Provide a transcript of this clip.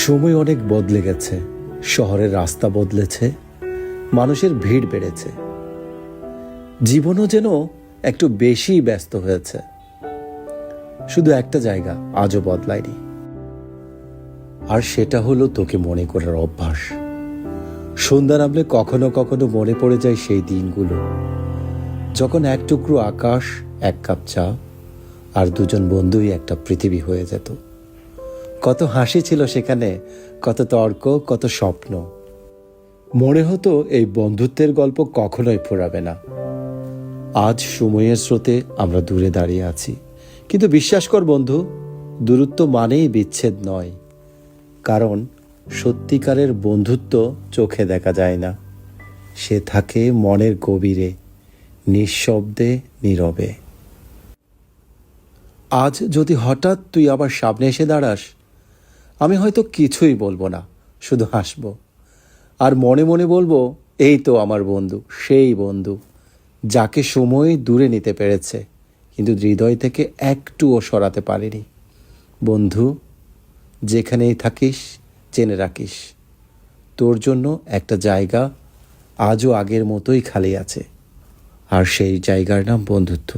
সময় অনেক বদলে গেছে। শহরের রাস্তা বদলেছে, মানুষের ভিড় বেড়েছে, জীবনও যেন একটু বেশি ব্যস্ত হয়েছে। শুধু একটা জায়গা আজও বদলায়নি, আর সেটা হলো তোকে মনে করার অভ্যাস। সন্ধ্যা নামলে কখনো কখনো মনে পড়ে যায় সেই দিনগুলো, যখন এক টুকরো আকাশ, এক কাপ চা আর দুজন বন্ধুই একটা পৃথিবী হয়ে যেত। কত হাসি ছিল সেখানে, কত তর্ক, কত স্বপ্ন। মনে হতো এই বন্ধুত্বের গল্প কখনোই ফুরাবে না। আজ সময়ের স্রোতে আমরা দূরে দাঁড়িয়ে আছি, কিন্তু বিশ্বাস কর বন্ধু, দূরত্ব মানেই বিচ্ছেদ নয়। কারণ সত্যিকারের বন্ধুত্ব চোখে দেখা যায় না, সে থাকে মনের গভীরে, নিঃশব্দে, নীরবে। আজ যদি হঠাৎ তুই আবার সামনে এসে দাঁড়াস, আমি হয়তো কিছুই বলবো না, শুধু হাসবো আর মনে মনে বলবো, এই তো আমার বন্ধু, সেই বন্ধু যাকে সময় দূরে নিতে পেরেছে, কিন্তু হৃদয় থেকে একটুও সরাতে পারেনি। বন্ধু, যেখানেই থাকিস জেনে রাখিস, তোর জন্য একটা জায়গা আজও আগের মতোই খালি আছে, আর সেই জায়গার নাম বন্ধুত্ব।